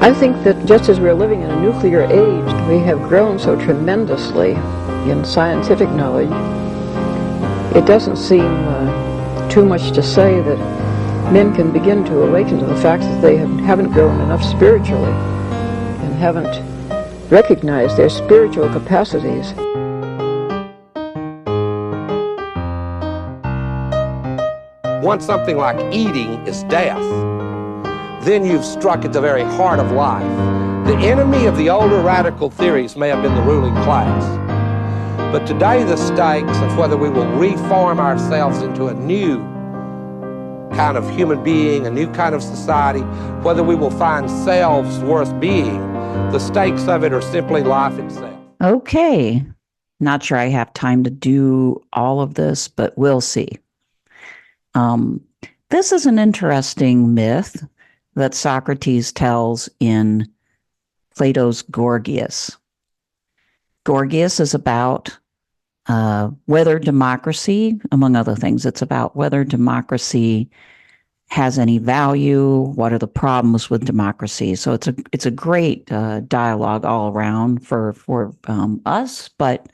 I think that just as we're living in a nuclear age, we have grown so tremendously in scientific knowledge. It doesn't seem too much to say that men can begin to awaken to the fact that they haven't grown enough spiritually and haven't recognized their spiritual capacities. Once something like eating is death, then you've struck at the very heart of life. The enemy of the older radical theories may have been the ruling class. But today the stakes of whether we will reform ourselves into a new kind of human being, a new kind of society, whether we will find selves worth being, the stakes of it are simply life itself. Okay. Not sure I have time to do all of this, but we'll see. This is an interesting myth that Socrates tells in Plato's Gorgias. Gorgias is about whether democracy, among other things, it's about whether democracy has any value, what are the problems with democracy. So it's a great dialogue all around for us. But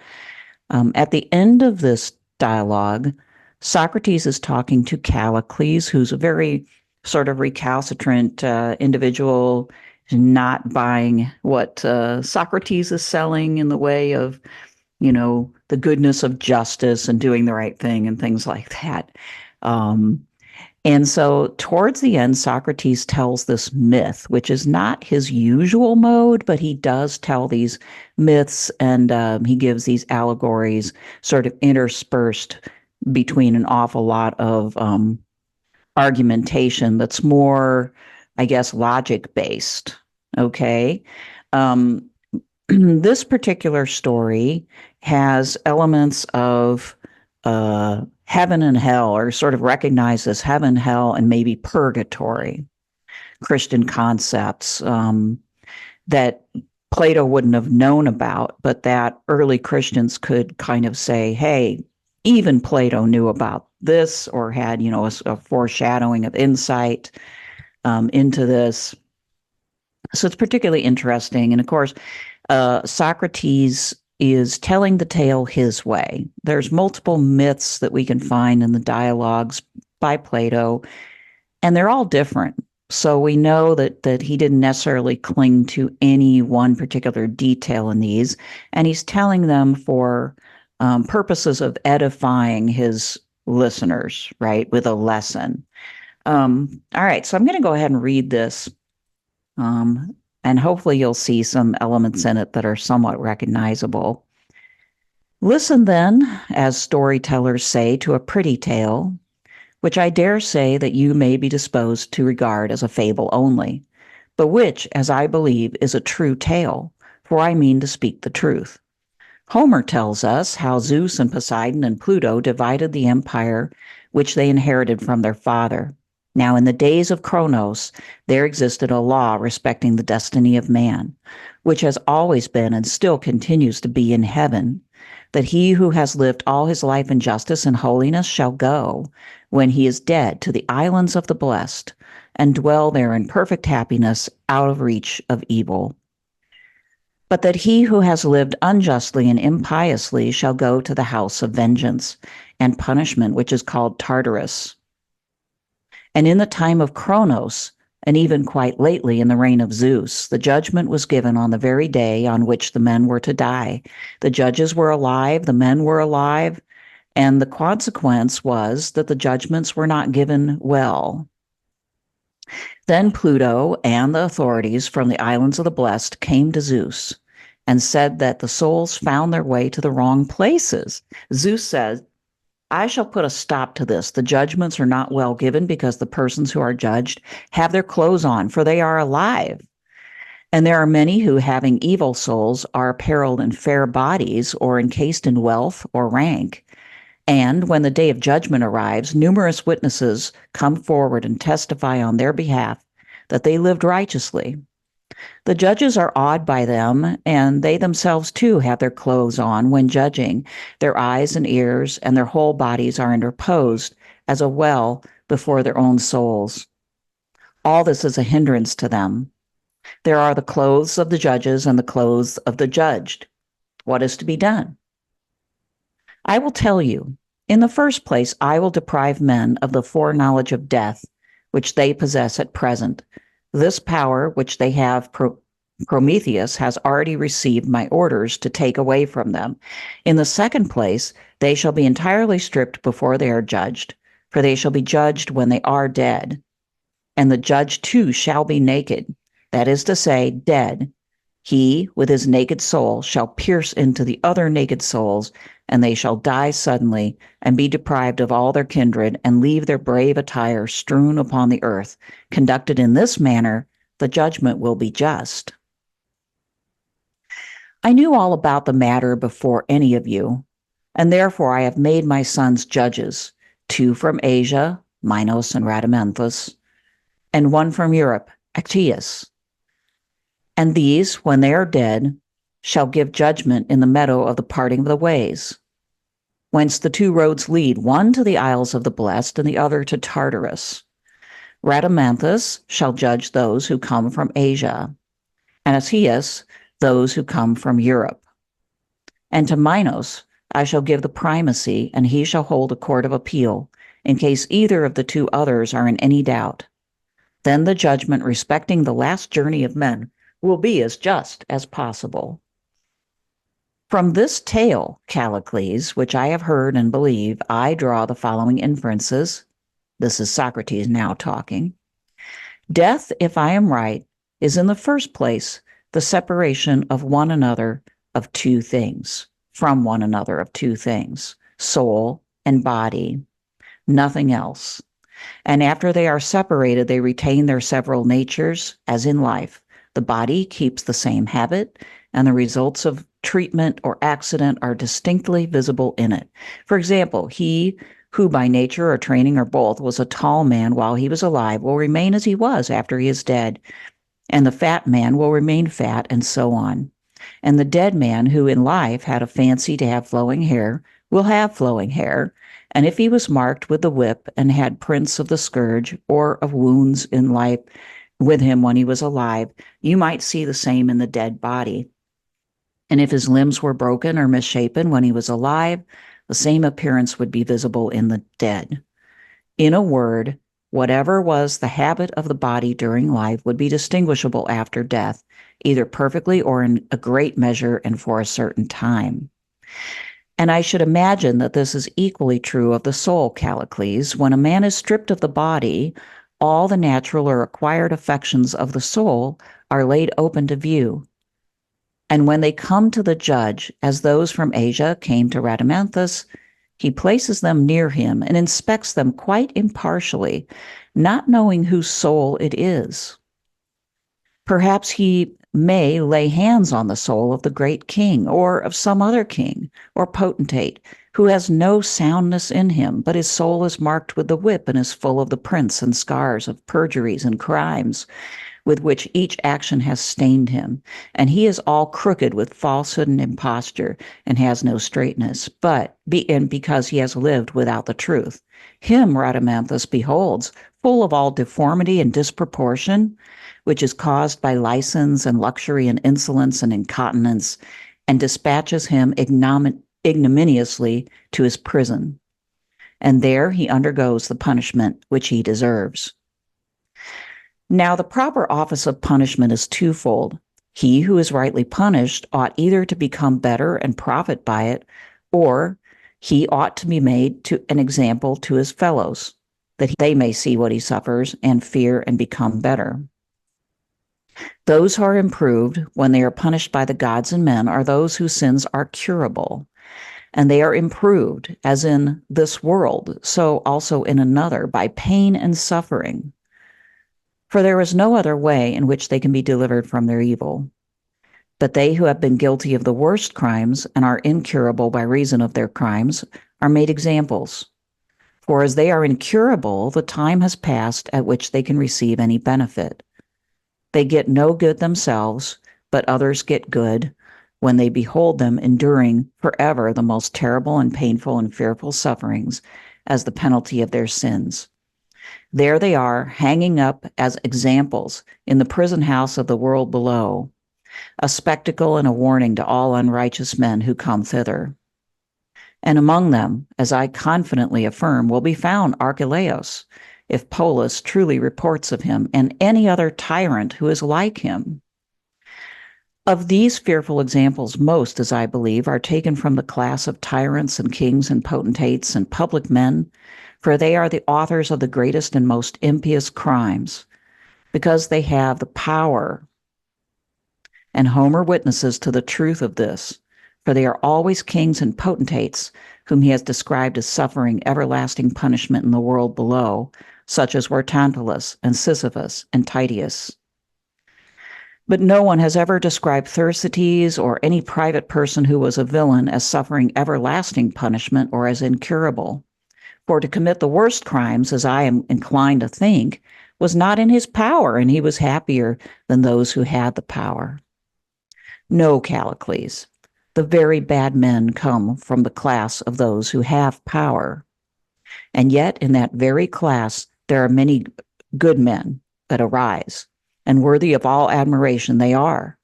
at the end of this dialogue, Socrates is talking to Callicles, who's a very sort of recalcitrant individual, not buying what Socrates is selling in the way of, you know, the goodness of justice and doing the right thing and things like that. And so towards the end, Socrates tells this myth, which is not his usual mode, but he does tell these myths and he gives these allegories sort of interspersed between an awful lot of argumentation that's more, I guess, logic-based, okay? This particular story has elements of heaven and hell, or sort of recognizes heaven, hell, and maybe purgatory, Christian concepts that Plato wouldn't have known about, but that early Christians could kind of say, hey, even Plato knew about this, or had, you know, a foreshadowing of insight into this. So it's particularly interesting. And of course, Socrates is telling the tale his way. There's multiple myths that we can find in the dialogues by Plato, and they're all different. So we know that he didn't necessarily cling to any one particular detail in these, and he's telling them for purposes of edifying his listeners, right, with a lesson. All right, so I'm going to go ahead and read this, and hopefully you'll see some elements in it that are somewhat recognizable. Listen then, as storytellers say, to a pretty tale, which I dare say that you may be disposed to regard as a fable only, but which, as I believe, is a true tale, for I mean to speak the truth. Homer tells us how Zeus and Poseidon and Pluto divided the empire which they inherited from their father. Now, in the days of Kronos, there existed a law respecting the destiny of man, which has always been and still continues to be in heaven, that he who has lived all his life in justice and holiness shall go, when he is dead, to the islands of the blessed, and dwell there in perfect happiness out of reach of evil. But that he who has lived unjustly and impiously shall go to the house of vengeance and punishment, which is called Tartarus. And in the time of Kronos, and even quite lately in the reign of Zeus, the judgment was given on the very day on which the men were to die. The judges were alive, the men were alive, and the consequence was that the judgments were not given well. Then Pluto and the authorities from the islands of the blessed came to Zeus and said that the souls found their way to the wrong places. Zeus said, I shall put a stop to this. The judgments are not well given because the persons who are judged have their clothes on, for they are alive. And there are many who, having evil souls, are apparelled in fair bodies or encased in wealth or rank. And when the day of judgment arrives, numerous witnesses come forward and testify on their behalf that they lived righteously. The judges are awed by them, and they themselves too have their clothes on when judging. Their eyes and ears and their whole bodies are interposed as a well before their own souls. All this is a hindrance to them. There are the clothes of the judges and the clothes of the judged. What is to be done? I will tell you, in the first place, I will deprive men of the foreknowledge of death, which they possess at present. This power which they have, Prometheus has already received my orders to take away from them. In the second place, they shall be entirely stripped before they are judged, for they shall be judged when they are dead. And the judge too shall be naked, that is to say, dead. He, with his naked soul, shall pierce into the other naked souls, and they shall die suddenly, and be deprived of all their kindred, and leave their brave attire strewn upon the earth. Conducted in this manner, the judgment will be just. I knew all about the matter before any of you, and therefore I have made my sons judges, 2 from Asia, Minos and Rhadamanthus, and 1 from Europe, Actaeus. And these, when they are dead, shall give judgment in the meadow of the parting of the ways, whence the 2 roads lead, one to the Isles of the Blessed and the other to Tartarus. Rhadamanthus shall judge those who come from Asia, and Actaeus those who come from Europe. And to Minos I shall give the primacy, and he shall hold a court of appeal, in case either of the 2 others are in any doubt. Then the judgment respecting the last journey of men will be as just as possible. From this tale, Callicles, which I have heard and believe, I draw the following inferences. This is Socrates now talking. Death, if I am right, is in the first place the separation of one another of 2 things, from one another of 2 things, soul and body, nothing else. And after they are separated, they retain their several natures, as in life. The body keeps the same habit, and the results of treatment or accident are distinctly visible in it. For example, he who by nature or training or both was a tall man while he was alive will remain as he was after he is dead, and the fat man will remain fat, and so on. And the dead man who in life had a fancy to have flowing hair will have flowing hair, and if he was marked with the whip and had prints of the scourge or of wounds in life with him when he was alive, you might see the same in the dead body. And if his limbs were broken or misshapen when he was alive, the same appearance would be visible in the dead. In a word, whatever was the habit of the body during life would be distinguishable after death, either perfectly or in a great measure and for a certain time. And I should imagine that this is equally true of the soul, Callicles. When a man is stripped of the body, all the natural or acquired affections of the soul are laid open to view. And when they come to the judge, as those from Asia came to Rhadamanthus, he places them near him and inspects them quite impartially, not knowing whose soul it is. Perhaps he may lay hands on the soul of the great king, or of some other king or potentate, who has no soundness in him, but his soul is marked with the whip and is full of the prints and scars of perjuries and crimes, with which each action has stained him, and he is all crooked with falsehood and imposture, and has no straightness, because he has lived without the truth. Him Rhadamanthus beholds, full of all deformity and disproportion, which is caused by license and luxury and insolence and incontinence, and dispatches him ignominiously to his prison. And there he undergoes the punishment which he deserves. Now, the proper office of punishment is twofold. He who is rightly punished ought either to become better and profit by it, or he ought to be made to an example to his fellows, that they may see what he suffers and fear and become better. Those who are improved when they are punished by the gods and men are those whose sins are curable, and they are improved, as in this world, so also in another, by pain and suffering. For there is no other way in which they can be delivered from their evil. But they who have been guilty of the worst crimes and are incurable by reason of their crimes are made examples. For as they are incurable, the time has passed at which they can receive any benefit. They get no good themselves, but others get good when they behold them enduring forever the most terrible and painful and fearful sufferings as the penalty of their sins. There they are, hanging up as examples in the prison house of the world below, a spectacle and a warning to all unrighteous men who come thither. And among them, as I confidently affirm, will be found Archelaus, if Polus truly reports of him, and any other tyrant who is like him. Of these fearful examples, most, as I believe, are taken from the class of tyrants and kings and potentates and public men, for they are the authors of the greatest and most impious crimes, because they have the power. And Homer witnesses to the truth of this, for they are always kings and potentates whom he has described as suffering everlasting punishment in the world below, such as were Tantalus and Sisyphus and Titius. But no one has ever described Thersites or any private person who was a villain as suffering everlasting punishment or as incurable. For to commit the worst crimes, as I am inclined to think, was not in his power, and he was happier than those who had the power. No, Callicles, the very bad men come from the class of those who have power. And yet in that very class there are many good men that arise, and worthy of all admiration they are.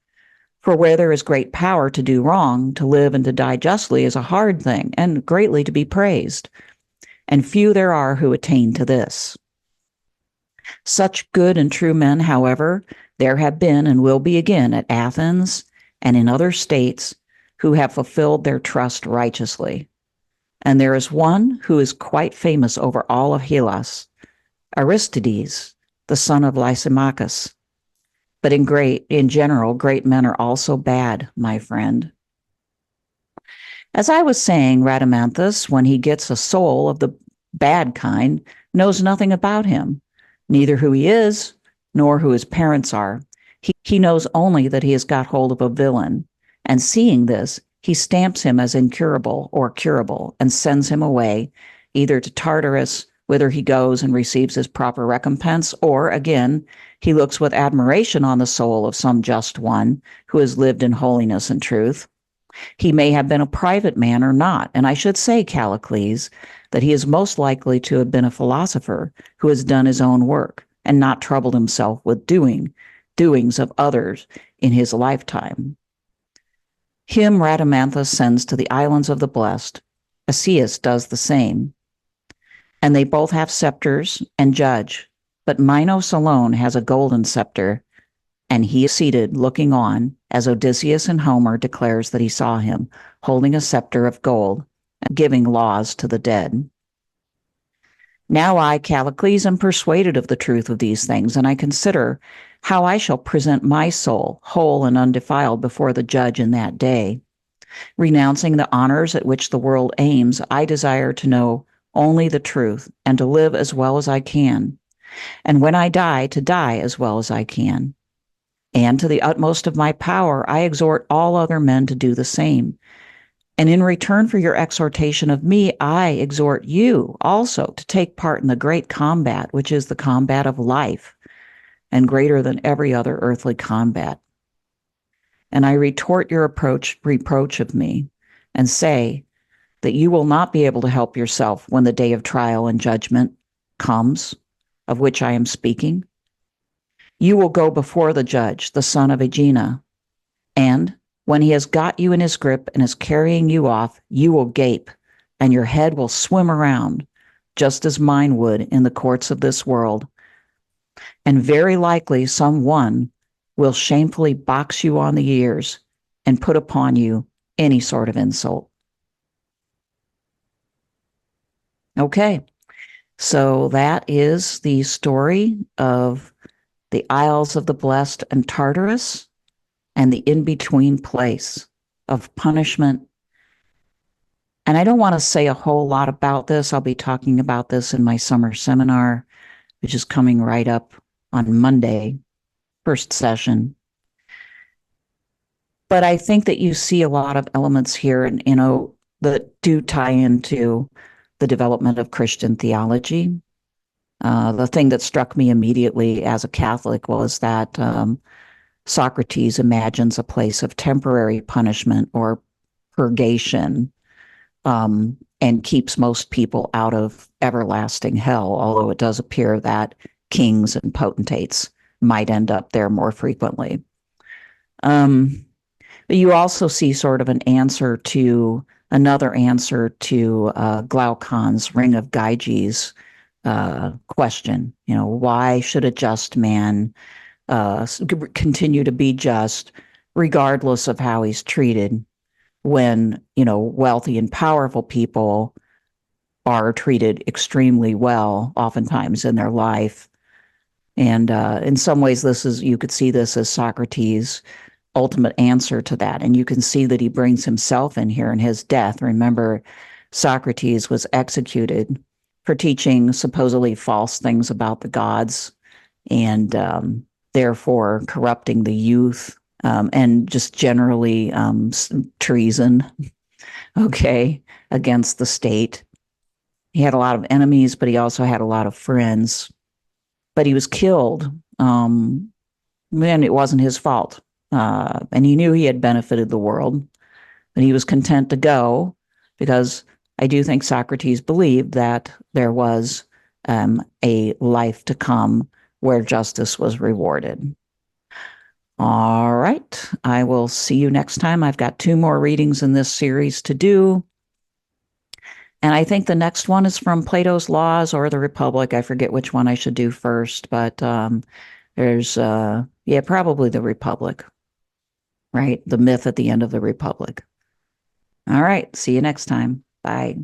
For where there is great power to do wrong, to live and to die justly is a hard thing, and greatly to be praised. And few there are who attain to this. Such good and true men, however, there have been and will be again at Athens and in other states who have fulfilled their trust righteously. And there is one who is quite famous over all of Hellas, Aristides, the son of Lysimachus. But in general, great men are also bad, my friend. As I was saying, Rhadamanthus, when he gets a soul of the bad kind, knows nothing about him, neither who he is, nor who his parents are. He knows only that he has got hold of a villain, and seeing this, he stamps him as incurable or curable, and sends him away, either to Tartarus, whither he goes and receives his proper recompense, or, again, he looks with admiration on the soul of some just one who has lived in holiness and truth. He may have been a private man or not, and I should say, Callicles, that he is most likely to have been a philosopher who has done his own work and not troubled himself with doings of others in his lifetime. Him Rhadamanthus sends to the islands of the blessed. Asius does the same. And they both have scepters and judge, but Minos alone has a golden scepter, and he is seated looking on, as Odysseus in Homer declares that he saw him, holding a scepter of gold, and giving laws to the dead. Now I, Callicles, am persuaded of the truth of these things, and I consider how I shall present my soul, whole and undefiled, before the judge in that day. Renouncing the honors at which the world aims, I desire to know only the truth, and to live as well as I can, and when I die, to die as well as I can. And to the utmost of my power, I exhort all other men to do the same. And in return for your exhortation of me, I exhort you also to take part in the great combat, which is the combat of life, and greater than every other earthly combat. And I retort your reproach of me, and say that you will not be able to help yourself when the day of trial and judgment comes, of which I am speaking. You will go before the judge, the son of Aegina, and when he has got you in his grip and is carrying you off, you will gape, and your head will swim around, just as mine would in the courts of this world. And very likely some one will shamefully box you on the ears and put upon you any sort of insult. Okay, so that is the story of the Isles of the Blessed and Tartarus, and the in-between place of punishment. And I don't want to say a whole lot about this. I'll be talking about this in my summer seminar, which is coming right up on Monday, first session. But I think that you see a lot of elements here, and that do tie into the development of Christian theology. The thing that struck me immediately as a Catholic was that Socrates imagines a place of temporary punishment or purgation and keeps most people out of everlasting hell, although it does appear that kings and potentates might end up there more frequently. But you also see sort of another answer to Glaucon's Ring of Gyges question. Why should a just man continue to be just regardless of how he's treated when, wealthy and powerful people are treated extremely well, oftentimes in their life. And in some ways, you could see this as Socrates' ultimate answer to that. And you can see that he brings himself in here in his death. Remember, Socrates was executed for teaching supposedly false things about the gods and therefore corrupting the youth and just generally treason, okay, against the state. He had a lot of enemies, but he also had a lot of friends. But he was killed, and it wasn't his fault. And he knew he had benefited the world, but he was content to go because I do think Socrates believed that there was a life to come where justice was rewarded. All right, I will see you next time. I've got 2 more readings in this series to do. And I think the next one is from Plato's Laws or the Republic. I forget which one I should do first, but there's, probably the Republic, right? The myth at the end of the Republic. All right, see you next time. Bye.